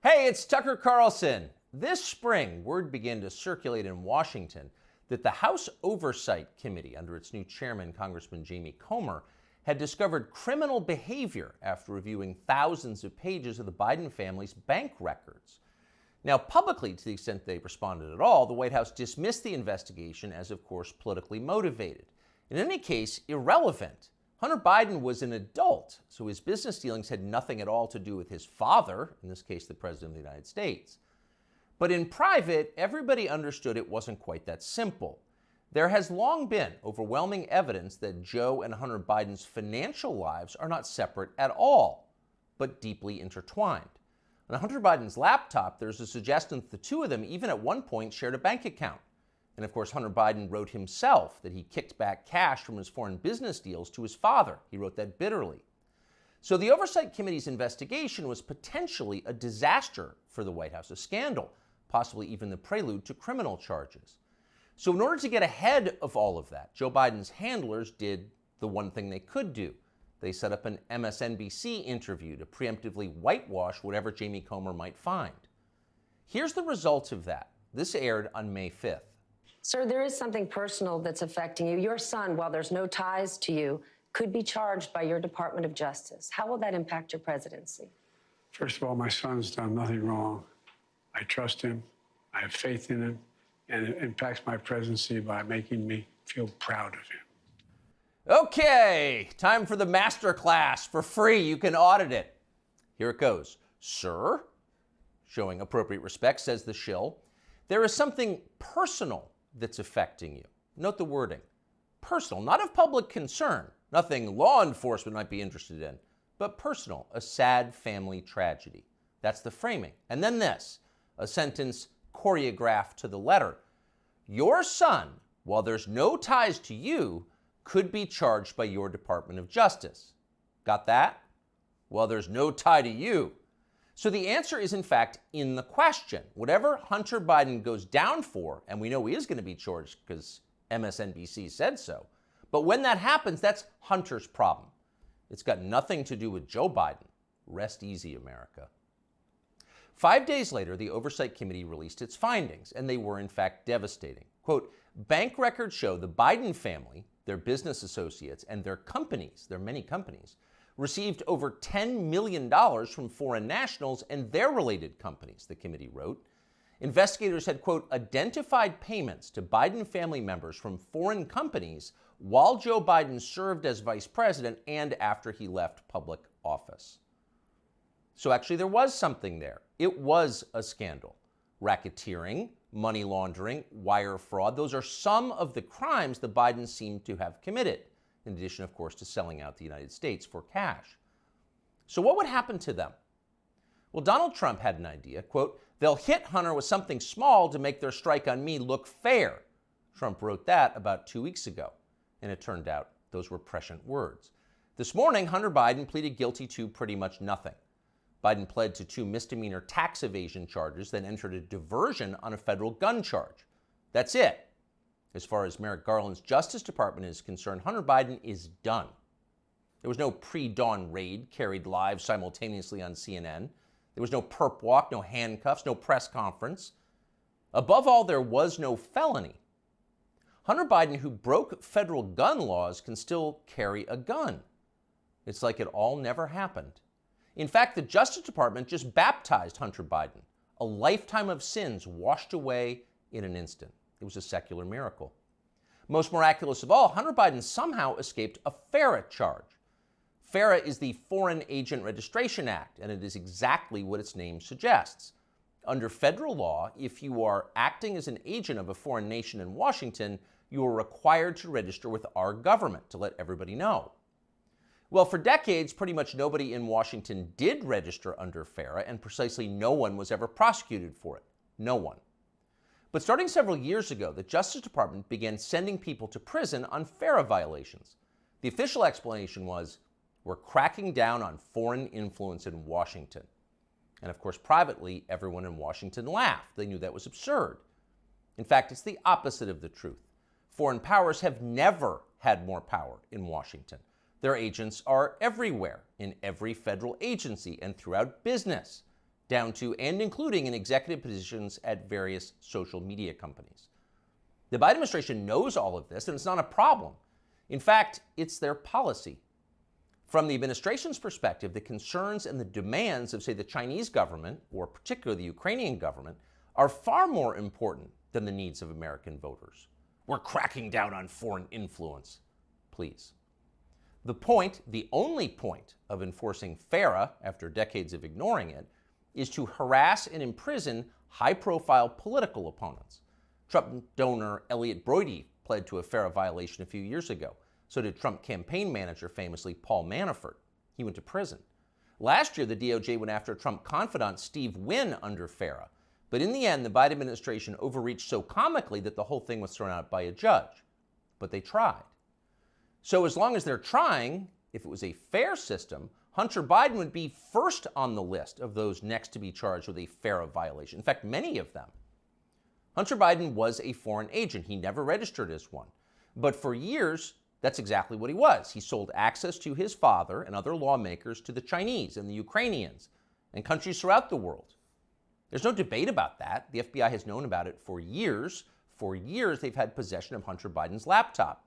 Hey, it's Tucker Carlson. This spring, word began to circulate in Washington that the House Oversight Committee, under its new chairman, Congressman Jamie Comer, had discovered criminal behavior after reviewing thousands of pages of the Biden family's bank records. Now, publicly, to the extent they responded at all, the White House dismissed the investigation as, of course, politically motivated. In any case, irrelevant. Hunter Biden was an adult, so his business dealings had nothing at all to do with his father, in this case, the President of the United States. But in private, everybody understood it wasn't quite that simple. There has long been overwhelming evidence that Joe and Hunter Biden's financial lives are not separate at all, but deeply intertwined. On Hunter Biden's laptop, there's a suggestion that the two of them even at one point shared a bank account. And of course, Hunter Biden wrote himself that he kicked back cash from his foreign business deals to his father. He wrote that bitterly. So the Oversight Committee's investigation was potentially a disaster for the White House, a scandal, possibly even the prelude to criminal charges. So in order to get ahead of all of that, Joe Biden's handlers did the one thing they could do. They set up an MSNBC interview to preemptively whitewash whatever Jamie Comer might find. Here's the result of that. This aired on May 5th. Sir, there is something personal that's affecting you. Your son, while there's no ties to you, could be charged by your Department of Justice. How will that impact your presidency? First of all, my son's done nothing wrong. I trust him. I have faith in him. And it impacts my presidency by making me feel proud of him. Okay, time for the master class. For free, you can audit it. Here it goes. Sir, showing appropriate respect, says the shill, there is something personal that's affecting you. Note the wording. Personal, not of public concern, nothing law enforcement might be interested in, but personal, a sad family tragedy. That's the framing. And then this, a sentence choreographed to the letter. Your son, while there's no ties to you, could be charged by your Department of Justice. Got that? Well, there's no tie to you. So the answer is, in fact, in the question. Whatever Hunter Biden goes down for, and we know he is going to be charged because MSNBC said so, but when that happens, that's Hunter's problem. It's got nothing to do with Joe Biden. Rest easy, America. 5 days later, the Oversight Committee released its findings, and they were, in fact, devastating. Quote, bank records show the Biden family, their business associates, and their companies, their many companies, received over $10 million from foreign nationals and their related companies, the committee wrote. Investigators had, quote, identified payments to Biden family members from foreign companies while Joe Biden served as vice president and after he left public office. So actually there was something there. It was a scandal. Racketeering, money laundering, wire fraud, those are some of the crimes the Bidens seem to have committed, in addition, of course, to selling out the United States for cash. So what would happen to them? Well, Donald Trump had an idea, quote, they'll hit Hunter with something small to make their strike on me look fair. Trump wrote that about 2 weeks ago, and it turned out those were prescient words. This morning, Hunter Biden pleaded guilty to pretty much nothing. Biden pled to 2 misdemeanor tax evasion charges, then entered a diversion on a federal gun charge. That's it. As far as Merrick Garland's Justice Department is concerned, Hunter Biden is done. There was no pre-dawn raid carried live simultaneously on CNN. There was no perp walk, no handcuffs, no press conference. Above all, there was no felony. Hunter Biden, who broke federal gun laws, can still carry a gun. It's like it all never happened. In fact, the Justice Department just baptized Hunter Biden, a lifetime of sins washed away in an instant. It was a secular miracle. Most miraculous of all, Hunter Biden somehow escaped a FARA charge. FARA is the Foreign Agent Registration Act, and it is exactly what its name suggests. Under federal law, if you are acting as an agent of a foreign nation in Washington, you are required to register with our government to let everybody know. Well, for decades, pretty much nobody in Washington did register under FARA, and precisely no one was ever prosecuted for it. No one. But starting several years ago, the Justice Department began sending people to prison on FARA violations. The official explanation was, we're cracking down on foreign influence in Washington. And of course, privately, everyone in Washington laughed. They knew that was absurd. In fact, it's the opposite of the truth. Foreign powers have never had more power in Washington. Their agents are everywhere, in every federal agency and throughout business. down to and including in executive positions at various social media companies. The Biden administration knows all of this, and it's not a problem. In fact, it's their policy. From the administration's perspective, the concerns and the demands of, say, the Chinese government, or particularly the Ukrainian government, are far more important than the needs of American voters. We're cracking down on foreign influence. Please. The point, the only point of enforcing FARA, after decades of ignoring it, is to harass and imprison high-profile political opponents. Trump donor Elliot Broidy pled to a FARA violation a few years ago. So did Trump campaign manager, famously Paul Manafort. He went to prison. Last year, the DOJ went after Trump confidant Steve Wynn under FARA. But in the end, the Biden administration overreached so comically that the whole thing was thrown out by a judge. But they tried. So as long as they're trying, if it was a fair system, Hunter Biden would be first on the list of those next to be charged with a FARA violation. In fact, many of them. Hunter Biden was a foreign agent. He never registered as one. But for years, that's exactly what he was. He sold access to his father and other lawmakers to the Chinese and the Ukrainians and countries throughout the world. There's no debate about that. The FBI has known about it for years. For years, they've had possession of Hunter Biden's laptop.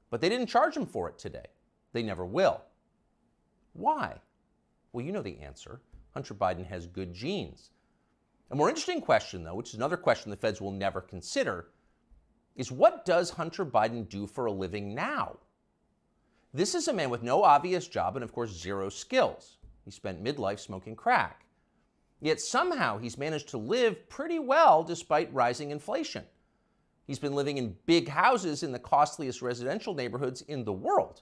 But they didn't charge him for it today. They never will. Why? Well, you know the answer. Hunter Biden has good genes. A more interesting question, though, which is another question the feds will never consider, is what does Hunter Biden do for a living now? This is a man with no obvious job and, of course, zero skills. He spent midlife smoking crack. Yet somehow he's managed to live pretty well despite rising inflation. He's been living in big houses in the costliest residential neighborhoods in the world.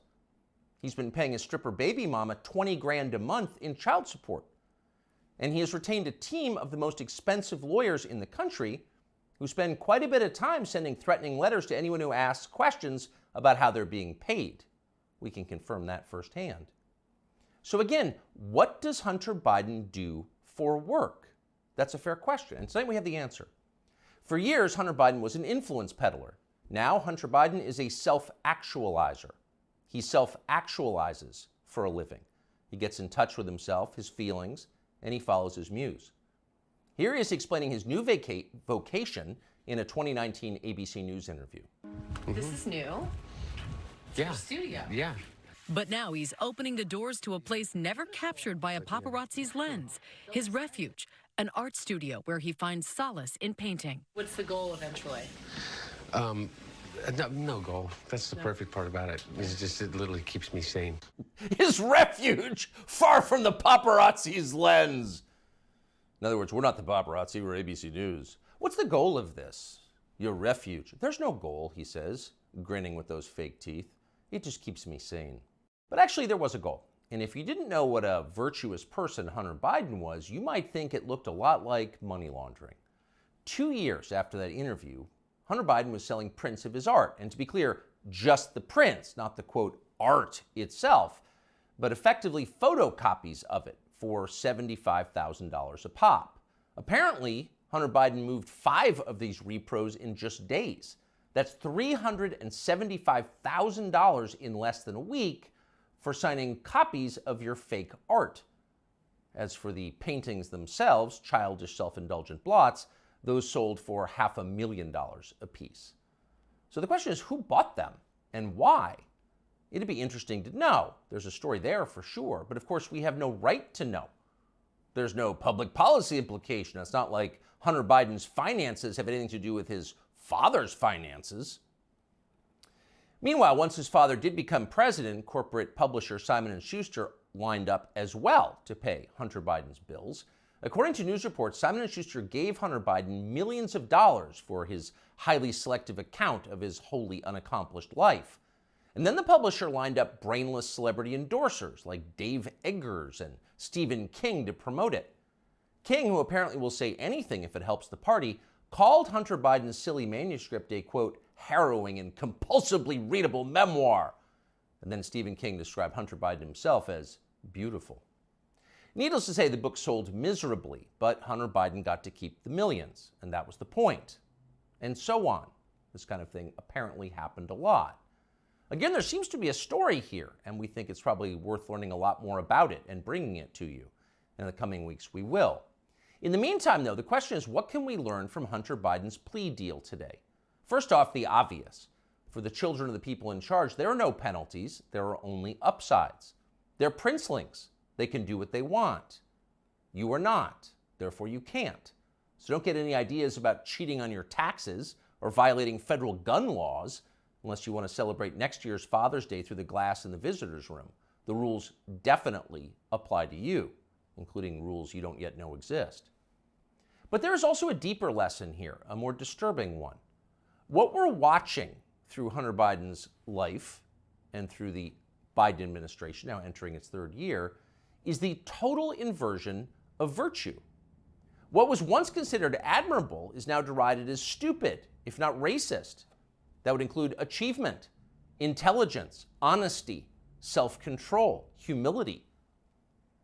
He's been paying his stripper baby mama $20,000 a month in child support. And he has retained a team of the most expensive lawyers in the country who spend quite a bit of time sending threatening letters to anyone who asks questions about how they're being paid. We can confirm that firsthand. So again, what does Hunter Biden do for work? That's a fair question, and tonight we have the answer. For years, Hunter Biden was an influence peddler. Now, Hunter Biden is a self-actualizer. He self-actualizes for a living. He gets in touch with himself, his feelings, and he follows his muse. Here he is explaining his new vocation in a 2019 ABC News interview. This is new. It's Yeah. your studio. Yeah. But now he's opening the doors to a place never captured by a paparazzi's lens, his refuge, an art studio where he finds solace in painting. What's the goal eventually? No goal. That's the perfect part about it. It's just, it literally keeps me sane. His refuge, far from the paparazzi's lens. In other words, we're not the paparazzi, we're ABC News. What's the goal of this? Your refuge. There's no goal, he says, grinning with those fake teeth. It just keeps me sane. But actually, there was a goal. And if you didn't know what a virtuous person Hunter Biden was, you might think it looked a lot like money laundering. 2 years after that interview, Hunter Biden was selling prints of his art. And to be clear, just the prints, not the, quote, art itself, but effectively photocopies of it for $75,000 a pop. Apparently, Hunter Biden moved 5 of these repros in just days. That's $375,000 in less than a week for signing copies of your fake art. As for the paintings themselves, childish self-indulgent blots, those sold for $500,000 apiece. So the question is, who bought them and why? It'd be interesting to know. There's a story there for sure, but of course we have no right to know. There's no public policy implication. It's not like Hunter Biden's finances have anything to do with his father's finances. Meanwhile, once his father did become president, corporate publisher Simon & Schuster lined up as well to pay Hunter Biden's bills. According to news reports, Simon & Schuster gave Hunter Biden millions of dollars for his highly selective account of his wholly unaccomplished life. And then the publisher lined up brainless celebrity endorsers like Dave Eggers and Stephen King to promote it. King, who apparently will say anything if it helps the party, called Hunter Biden's silly manuscript a, quote, harrowing and compulsively readable memoir. And then Stephen King described Hunter Biden himself as beautiful. Needless to say, the book sold miserably, but Hunter Biden got to keep the millions, and that was the point. And so on. This kind of thing apparently happened a lot. Again, there seems to be a story here, and we think it's probably worth learning a lot more about it and bringing it to you. In the coming weeks, we will. In the meantime, though, the question is, what can we learn from Hunter Biden's plea deal today? First off, the obvious. For the children of the people in charge, there are no penalties. There are only upsides. They're princelings. They can do what they want. You are not. Therefore, you can't. So don't get any ideas about cheating on your taxes or violating federal gun laws unless you want to celebrate next year's Father's Day through the glass in the visitor's room. The rules definitely apply to you, including rules you don't yet know exist. But there is also a deeper lesson here, a more disturbing one. What we're watching through Hunter Biden's life and through the Biden administration, now entering its third year, is the total inversion of virtue. What was once considered admirable is now derided as stupid, if not racist. That would include achievement, intelligence, honesty, self-control, humility.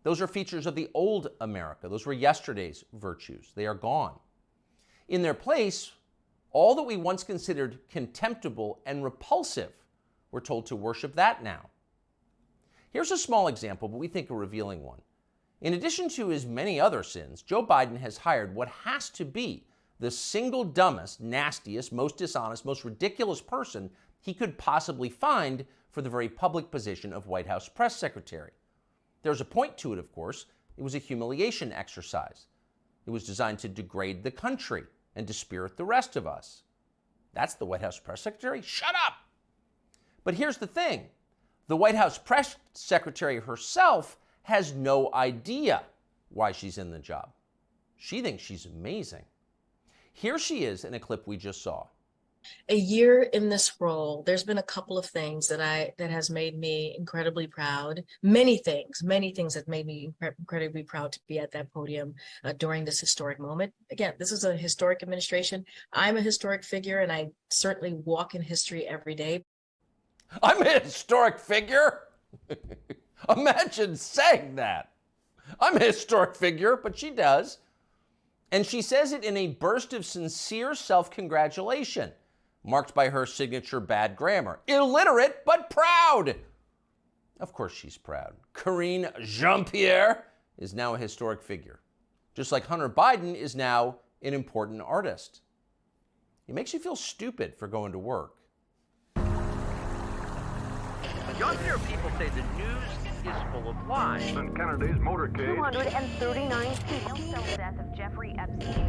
Those are features of the old America. Those were yesterday's virtues. They are gone. In their place, all that we once considered contemptible and repulsive, we're told to worship that now. Here's a small example, but we think a revealing one. In addition to his many other sins, Joe Biden has hired what has to be the single dumbest, nastiest, most dishonest, most ridiculous person he could possibly find for the very public position of White House press secretary. There's a point to it, of course. It was a humiliation exercise. It was designed to degrade the country and dispirit the rest of us. That's the White House press secretary? Shut up! But here's the thing. The White House press secretary herself has no idea why she's in the job. She thinks she's amazing. Here she is in a clip we just saw. A year in this role, there's been a couple of things that has made me incredibly proud. Many things that made me incredibly proud to be at that podium during this historic moment. Again, this is a historic administration. I'm a historic figure, and I certainly walk in history every day. I'm a historic figure? Imagine saying that. I'm a historic figure, but she does. And she says it in a burst of sincere self-congratulation, marked by her signature bad grammar. Illiterate, but proud. Of course she's proud. Karine Jean-Pierre is now a historic figure, just like Hunter Biden is now an important artist. It makes you feel stupid for going to work. Young people say the news is full of lies. Kennedy's motorcade. 239 people. Death of Jeffrey Epstein.